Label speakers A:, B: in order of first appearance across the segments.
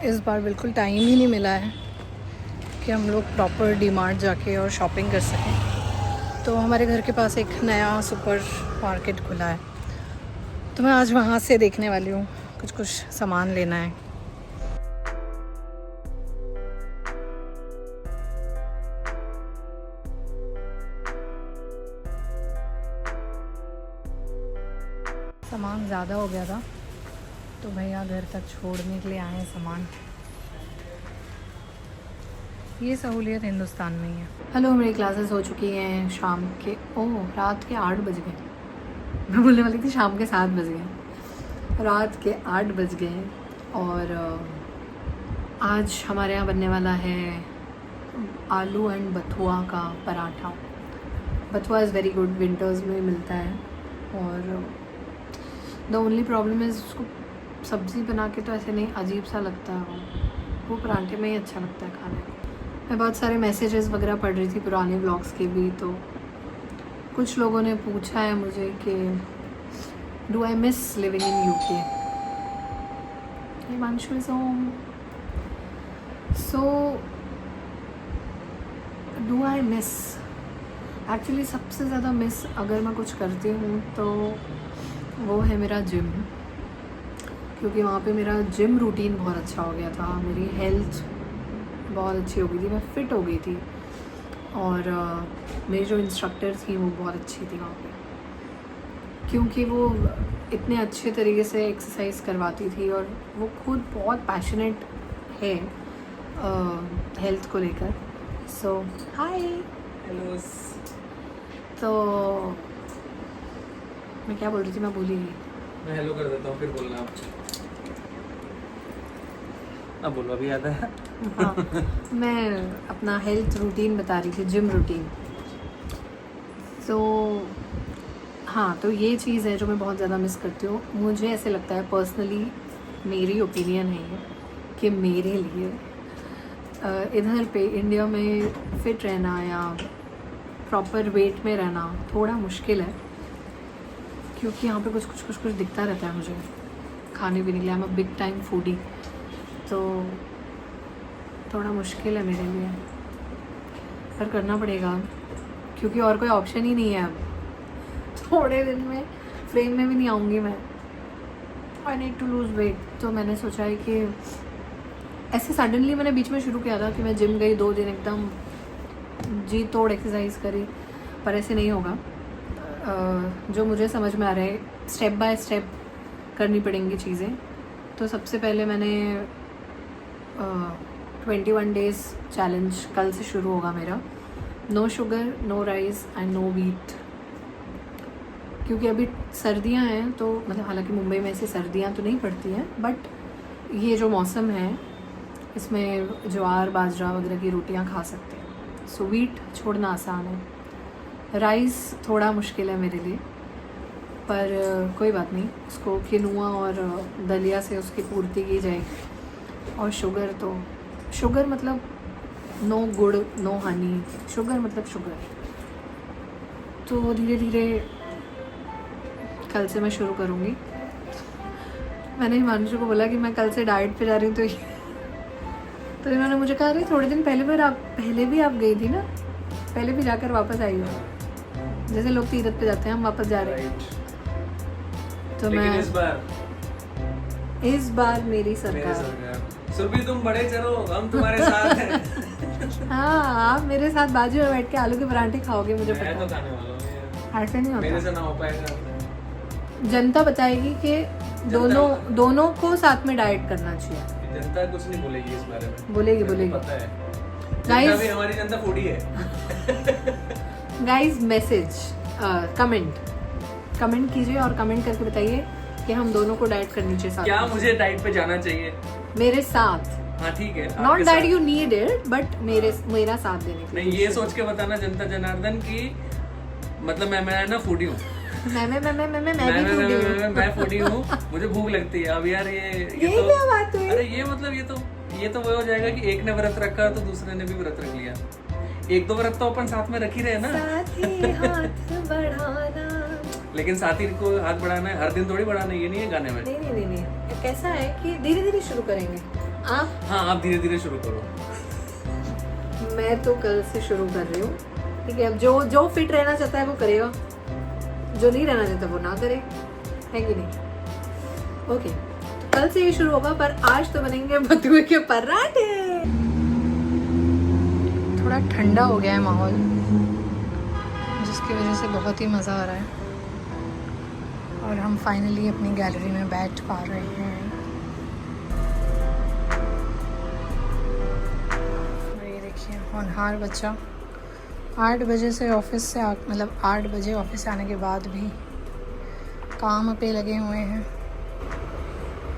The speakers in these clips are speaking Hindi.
A: इस बार बिल्कुल टाइम ही नहीं मिला है कि हम लोग प्रॉपर डीमार्ट जाके और शॉपिंग कर सकें। तो हमारे घर के पास एक नया सुपर मार्केट खुला है, तो मैं आज वहाँ से देखने वाली हूँ, कुछ सामान लेना है। सामान ज़्यादा हो गया था तो भैया घर तक छोड़ने के लिए आए हैं सामान। ये सहूलियत हिंदुस्तान में ही है। हेलो, मेरी क्लासेस हो चुकी हैं शाम के रात के 8 बज गए। मैं बोलने वाली थी शाम के 7 बज गए, रात के 8 बज गए। और आज हमारे यहाँ बनने वाला है आलू एंड बथुआ का पराठा। बथुआ इज़ वेरी गुड, विंटर्स में मिलता है। और द ओनली प्रॉब्लम इज़ उसको सब्ज़ी बना के तो ऐसे नहीं, अजीब सा लगता है वो पराठे में ही अच्छा लगता है खाने को। मैं बहुत सारे मैसेजेस वगैरह पढ़ रही थी पुराने व्लॉग्स के भी, तो कुछ लोगों ने पूछा है मुझे कि do I miss living in UK. Himanshu is home, so do I miss, actually सबसे ज़्यादा मिस अगर मैं कुछ करती हूँ तो वो है मेरा जिम, क्योंकि वहाँ पे मेरा जिम रूटीन बहुत अच्छा हो गया था। मेरी हेल्थ बहुत अच्छी हो गई थी, मैं फ़िट हो गई थी। और मेरी जो इंस्ट्रक्टर थी वो बहुत अच्छी थी वहाँ पे, क्योंकि वो इतने अच्छे तरीके से एक्सरसाइज करवाती थी और वो खुद बहुत पैशनेट है हेल्थ को लेकर। सो हाय,
B: हेलो।
A: तो मैं क्या बोल रही थी, मैं भूल ही गई।
B: मैं हेलो कर देता हूँ, फिर बोलना आप। अब बोलो, अभी याद है?
A: हाँ, मैं अपना हेल्थ रूटीन बता रही थी, जिम रूटीन। तो हाँ, तो ये चीज़ है जो मैं बहुत ज़्यादा मिस करती हूँ। मुझे ऐसे लगता है पर्सनली, मेरी ओपिनियन है ये, कि मेरे लिए इधर पे इंडिया में फ़िट रहना या प्रॉपर वेट में रहना थोड़ा मुश्किल है, क्योंकि यहाँ पे कुछ दिखता रहता है मुझे खाने पीने के लिए। I am a big time foodie, तो थोड़ा मुश्किल है मेरे लिए, पर करना पड़ेगा क्योंकि और कोई ऑप्शन ही नहीं है। अब थोड़े दिन में फ्रेम में भी नहीं आऊँगी मैं। I need to lose weight. तो मैंने सोचा है कि ऐसे सडनली मैंने बीच में शुरू किया था कि मैं जिम गई 2 दिन, एकदम जी तोड़ एक्सरसाइज करी, पर ऐसे नहीं होगा। जो मुझे समझ में आ रहा है, स्टेप बाय स्टेप करनी पड़ेंगी चीज़ें। तो सबसे पहले मैंने 21 डेज़ चैलेंज कल से शुरू होगा मेरा। No sugar, no rice and no wheat, क्योंकि अभी सर्दियां हैं, तो मतलब हालांकि मुंबई में ऐसे सर्दियां तो नहीं पड़ती हैं, बट ये जो मौसम है इसमें ज्वार बाजरा वगैरह की रोटियां खा सकते हैं। सो व्हीट छोड़ना आसान है, राइस थोड़ा मुश्किल है मेरे लिए, पर कोई बात नहीं, उसको किनुआ और दलिया से उसकी पूर्ति की जाएगी। और शुगर मतलब नो गुड़ नो हनी, शुगर मतलब शुगर। तो धीरे धीरे कल से मैं शुरू करूँगी। मैंने हिमांशु को बोला कि मैं कल से डाइट पे जा रही हूँ, तो इन्होंने मुझे कहा अरे थोड़े दिन पहले भी आप गई थी ना, पहले भी जाकर वापस आई हो, जैसे लोग तीरथ पे जाते हैं, हम वापस जा रहे हैं। तो मैं इस बार मेरी सरकार
B: सुरभि, तुम बड़े चलो, हम तुम्हारे साथ हैं।
A: हाँ, आप मेरे साथ बाजू में बैठ के आलू के पराठे खाओगे, मुझे पता है।
B: मैं तो खाने वाला हूँ,
A: ऐसे नहीं होता,
B: मेरे से ना हो पाएगा।
A: जनता बताएगी कि दोनों को साथ में डाइट करना चाहिए।
B: जनता कुछ नहीं बोलेगी इस बारे में।
A: बोलेगी
B: पता है,
A: गाइस,
B: भी हमारी जनता फूडी है।
A: गाइस, मैसेज कमेंट कीजिए और कमेंट करके बताइए कि हम दोनों को डाइट करनी चाहिए साथ।
B: क्या मुझे डाइट पे जाना चाहिए
A: मेरे साथ?
B: हाँ ठीक है,
A: not that you need it, but मेरा साथ देने के लिए।
B: नहीं, ये सोच के बताना जनता जनार्दन की, मतलब मैं ना फूडी हूँ। मैं फूडी हूँ, मुझे भूख लगती है। अब यार ये तो
A: क्या बात हुई?
B: अरे ये मतलब ये तो वो हो जाएगा कि एक ने व्रत रखा तो दूसरे ने भी व्रत रख लिया। 1-2 व्रत तो अपन साथ में रख ही रहे ना।
A: साथी हाथ बढ़ाना,
B: लेकिन साथी को हाथ बढ़ाना है, हर दिन थोड़ी बढ़ाना है, ये नहीं है गाने में।
A: नहीं, कैसा है कि धीरे धीरे शुरू करेंगे। आप
B: हाँ आप धीरे धीरे शुरू करो।
A: मैं तो कल से शुरू कर रही हूँ, ठीक है। अब जो जो फिट रहना चाहता है वो करेगा, जो नहीं रहना चाहता वो ना करे, है कि नहीं? ओके, तो कल से ये शुरू होगा, पर आज तो बनेंगे बथुए के पराठे। थोड़ा ठंडा हो गया है माहौल, जिसकी वजह से बहुत ही मज़ा आ रहा है, और हम फाइनली अपनी गैलरी में बैठ पा रहे हैं। ये देखिए होनहार बच्चा 8 बजे से ऑफिस से मतलब 8 बजे ऑफिस से आने के बाद भी काम पे लगे हुए हैं।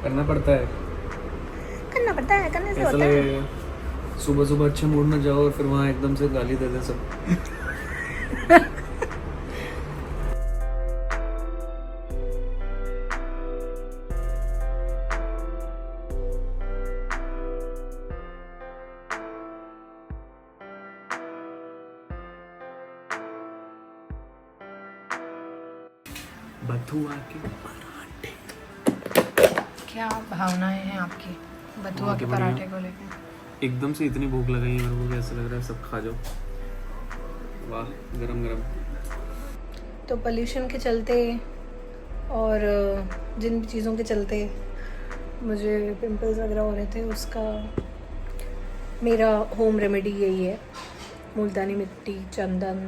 B: करना पड़ता है, करने से होता है। सुबह सुबह अच्छे मूड में जाओ और फिर वहाँ एकदम से गाली दे दे सब। बथुआ के पराठे,
A: क्या भावनाएं हैं आपकी बथुआ के पराठे को लेकर?
B: एकदम से इतनी भूख लगाई है मेरे को, कैसे लग रहा है सब खा जाओ। वाह, गरम गरम।
A: तो पोल्यूशन के चलते और जिन भी चीज़ों के चलते मुझे पिंपल्स वगैरह हो रहे थे, उसका मेरा होम रेमेडी यही है, मुल्तानी मिट्टी, चंदन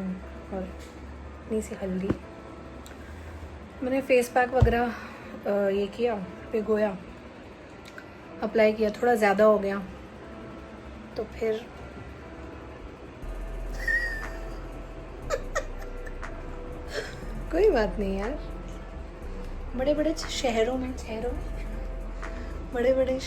A: और इतनी सी हल्दी। मैंने फेस पैक वगैरह ये किया, भिगोया, अप्लाई किया, थोड़ा ज़्यादा हो गया तो फिर कोई बात नहीं यार, बड़े बड़े शहरों में बड़े बड़े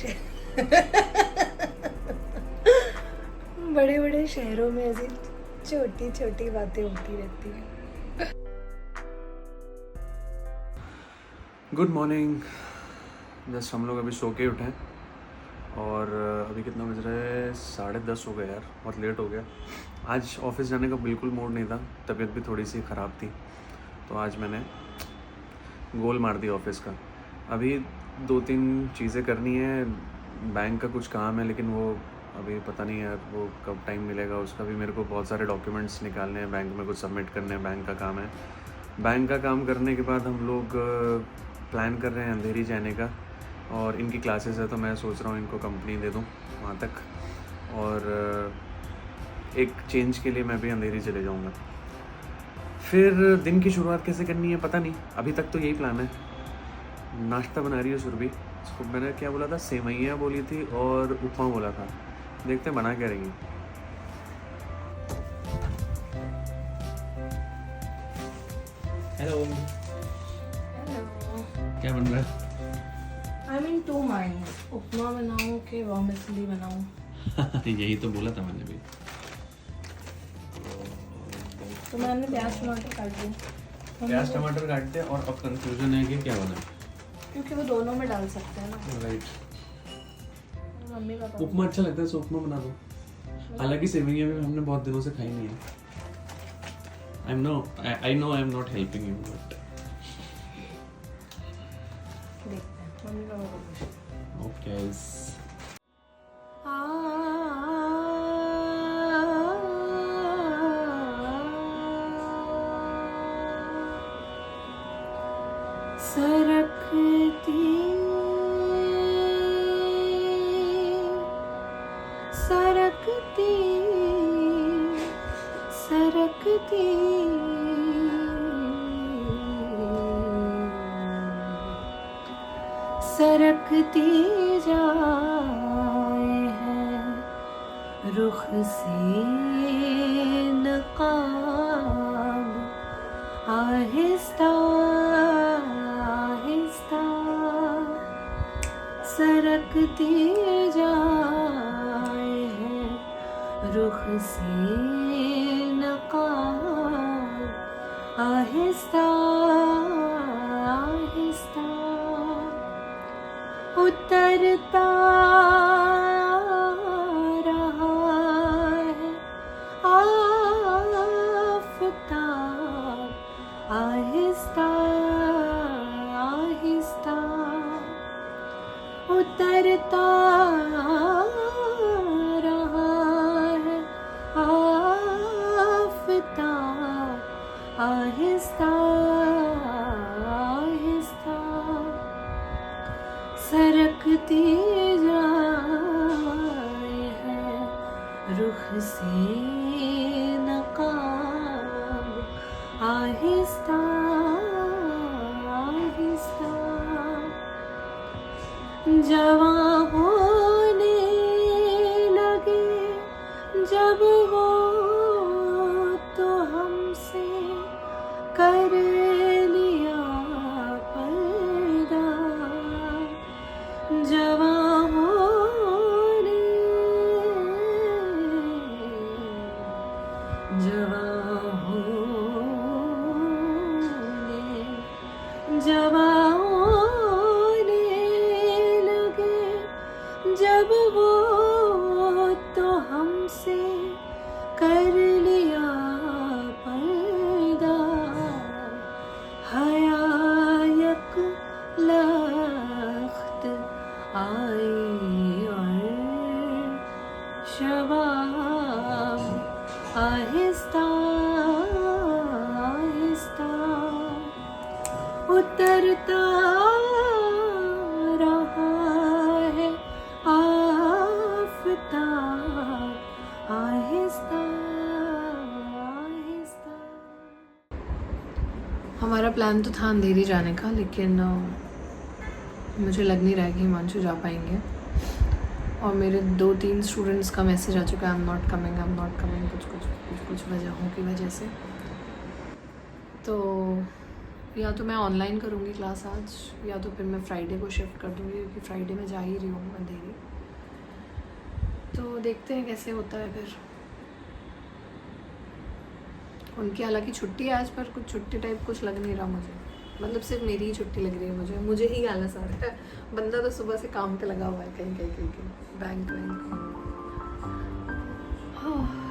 A: बड़े बड़े शहरों में ऐसी छोटी छोटी बातें होती रहती हैं।
B: Good morning. जस्ट हम लोग अभी सो के उठे हैं और अभी कितना बज रहा है, 10:30 हो गया यार, बहुत लेट हो गया। आज ऑफिस जाने का बिल्कुल मूड नहीं था, तबीयत भी थोड़ी सी ख़राब थी, तो आज मैंने गोल मार दिया ऑफिस का। अभी 2-3 चीज़ें करनी है, बैंक का कुछ काम है, लेकिन वो अभी पता नहीं यार वो कब टाइम मिलेगा उसका भी। मेरे को बहुत सारे डॉक्यूमेंट्स निकालने हैं, बैंक में कुछ सबमिट करने हैं, बैंक का काम है। बैंक का काम करने के बाद हम लोग प्लान कर रहे हैं अंधेरी जाने का, और इनकी क्लासेस है तो मैं सोच रहा हूँ इनको कंपनी दे दूँ वहाँ तक, और एक चेंज के लिए मैं भी अंधेरी चले जाऊँगा। फिर दिन की शुरुआत कैसे करनी है पता नहीं, अभी तक तो यही प्लान है। नाश्ता बना रही है सुरभि, उसको मैंने क्या बोला था, सेवइयाँ बोली थी और उपमा बोला था, देखते हैं बना क्या रही। हेलो, क्या बन रहा है?
A: आई मीन टू माइंड, उपमा बनाऊं कि वर्मिसेली बनाऊं?
B: यही तो बोला था मैंने भी।
A: तो मैंने प्याज टमाटर काट दिए।
B: प्याज टमाटर काट दे, और अब कंफ्यूजन है कि क्या बना,
A: क्योंकि वो दोनों में डाल सकते हैं ना।
B: राइट।
A: मम्मी पापा
B: उपमा अच्छा लगता है, सो उपमा बना दो। हालांकि सेविंग भी हमने बहुत दिनों से खाई नहीं है। I know I'm not helping you, but
A: देखते हैं मम्मी पापा को पूछो।
B: okay.
A: सरकती सरकती सरकती सरकती जाए है रुख से नकाब, आहिस्ता आहिस्ता सरकती जाए है रुख से नकाब, आहिस्ता आहिस्ता उतरता रहा है आफ़ताब, आहिस्ता आहिस्ता उतरता सरकती जाए है रुख से नकाब, आहिस्ता आहिस्ता जवां होने लगे जब वो तो हमसे कर लिया पर्दा, जवां होने जवां होने जवां होने लगे जब वो तो हमसे कर लिया पर्दा, हया यक लख्त आई और शबाब आहिस्ता आहिस्ता उतरता रहा है आफ़ताब, आहिस्ता आहिस्ता। हमारा प्लान तो था अंधेरी जाने का, लेकिन मुझे लग नहीं रहा है कि हिमांशु जा पाएंगे। और मेरे 2-3 स्टूडेंट्स का मैसेज आ चुका है, आई एम नॉट कमिंग, कुछ वजहों की वजह से। तो या तो मैं ऑनलाइन करूँगी क्लास आज, या तो फिर मैं फ्राइडे को शिफ्ट कर दूँगी, क्योंकि फ्राइडे में जा ही रही हूँ अंधेरी। तो देखते हैं कैसे होता है फिर। उनकी हालांकि छुट्टी है आज, पर कुछ छुट्टी टाइप कुछ लग नहीं रहा मुझे, मतलब सिर्फ मेरी ही छुट्टी लग रही है मुझे ही आलस आ रहा है। बंदा तो सुबह से काम पे लगा हुआ है कहीं बैंक। हाँ।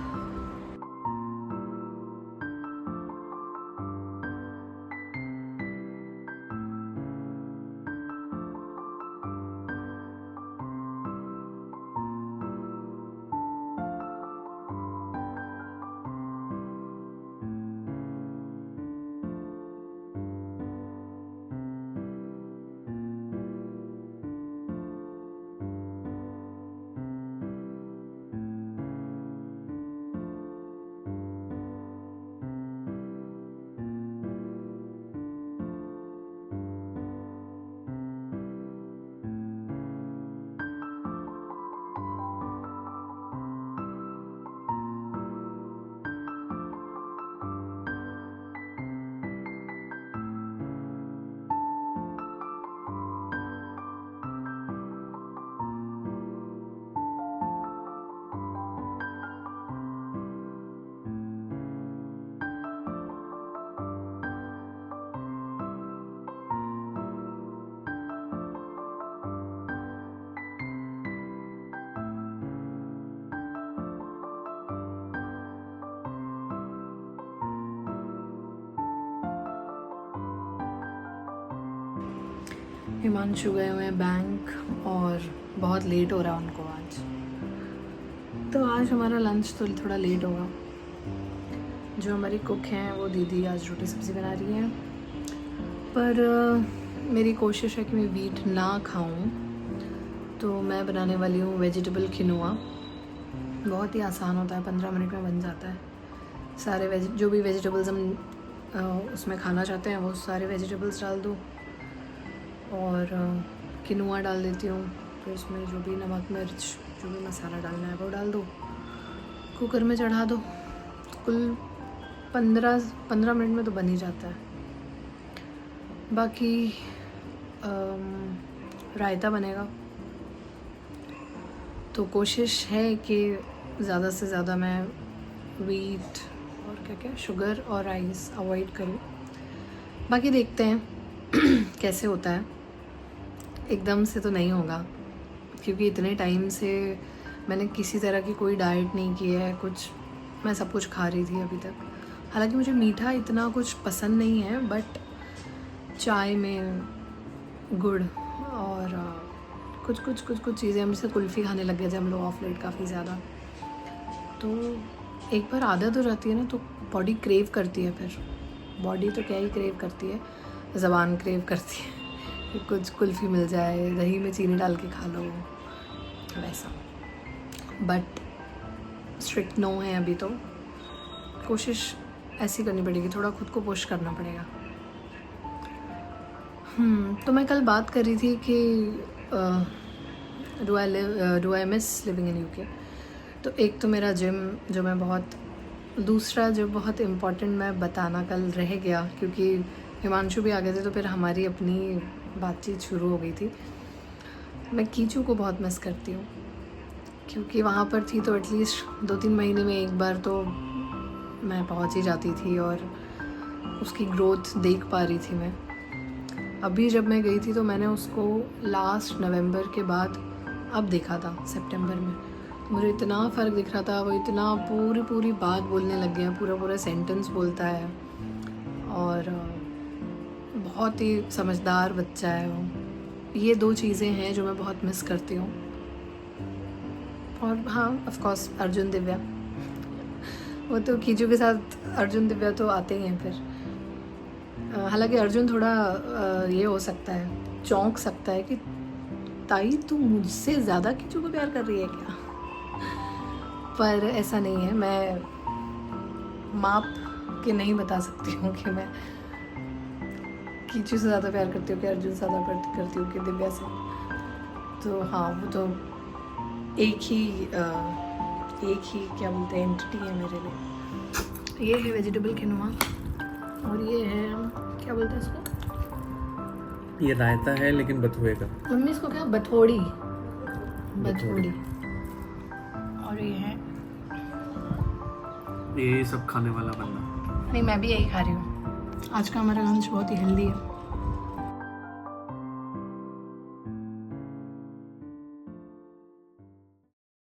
A: हिमांशु गए हुए हैं बैंक और बहुत लेट हो रहा है उनको आज, तो आज हमारा लंच तो थोड़ा लेट होगा। जो हमारी कुक हैं वो दीदी आज रोटी सब्ज़ी बना रही हैं, पर मेरी कोशिश है कि मैं वीट ना खाऊं, तो मैं बनाने वाली हूँ वेजिटेबल किनोआ। बहुत ही आसान होता है, 15 मिनट में बन जाता है। सारे जो भी वेजिटेबल्स हम उसमें खाना चाहते हैं वो सारे वेजिटेबल्स डाल दो और किनोआ डाल देती हूँ। फिर उसमें जो भी नमक मिर्च जो भी मसाला डालना है वो डाल दो, कुकर में चढ़ा दो। कुल 15 मिनट में तो बन ही जाता है। बाकी रायता बनेगा, तो कोशिश है कि ज़्यादा से ज़्यादा मैं वीट और क्या शुगर और राइस अवॉइड करूँ। बाकी देखते हैं कैसे होता है। एकदम से तो नहीं होगा, क्योंकि इतने टाइम से मैंने किसी तरह की कोई डाइट नहीं की है। कुछ मैं सब कुछ खा रही थी अभी तक। हालांकि मुझे मीठा इतना कुछ पसंद नहीं है, बट चाय में गुड़ और कुछ चीज़ें, हम जैसे कुल्फ़ी खाने लग गए थे हम लोग ऑफ लेट काफ़ी ज़्यादा। तो एक बार आदत हो जाती है ना, तो बॉडी क्रेव करती है। फिर बॉडी तो क्या ही क्रेव करती है, ज़बान क्रेव करती है। कि कुछ कुल्फ़ी मिल जाए, दही में चीनी डाल के खा लो, वैसा। बट स्ट्रिक्ट नो है अभी, तो कोशिश ऐसी करनी पड़ेगी, थोड़ा खुद को पुश करना पड़ेगा। तो मैं कल बात कर रही थी कि do I miss living in UK. तो एक तो मेरा जिम जो मैं बहुत, दूसरा जो बहुत इम्पोर्टेंट मैं बताना कल रह गया, क्योंकि हिमांशु भी आ गए थे तो फिर हमारी अपनी बातचीत शुरू हो गई थी। मैं कीचू को बहुत मिस करती हूँ, क्योंकि वहाँ पर थी तो एटलीस्ट 2-3 महीने में एक बार तो मैं पहुँच ही जाती थी और उसकी ग्रोथ देख पा रही थी मैं। अभी जब मैं गई थी तो मैंने उसको लास्ट नवंबर के बाद अब देखा था, सितंबर में। मुझे इतना फ़र्क दिख रहा था, वो इतना पूरी बात बोलने लग गया, पूरा सेंटेंस बोलता है और बहुत ही समझदार बच्चा है वो। ये 2 चीज़ें हैं जो मैं बहुत मिस करती हूँ। और हाँ, ऑफ कोर्स अर्जुन दिव्या, वो तो कीचू के साथ अर्जुन दिव्या तो आते ही हैं फिर। हालांकि अर्जुन थोड़ा ये हो सकता है, चौंक सकता है कि ताई तू मुझसे ज़्यादा कीचू को प्यार कर रही है क्या? पर ऐसा नहीं है, मैं माप के नहीं बता सकती हूँ कि मैं कीचू से ज़्यादा प्यार करती हूँ कि अर्जुन से ज़्यादा करती हूँ कि दिव्या से। तो हाँ, वो तो एक ही क्या बोलते हैं, एंटिटी है मेरे लिए। ये है वेजिटेबल किनोआ और ये है, क्या बोलते हैं इसको?
B: ये रायता है लेकिन बथुए का।
A: मम्मी इसको क्या, बथोड़ी। और ये है,
B: ये सब खाने वाला बंदा।
A: नहीं मैं भी यही खा रही हूँ। आज का हमारा लंच बहुत ही हेल्दी है।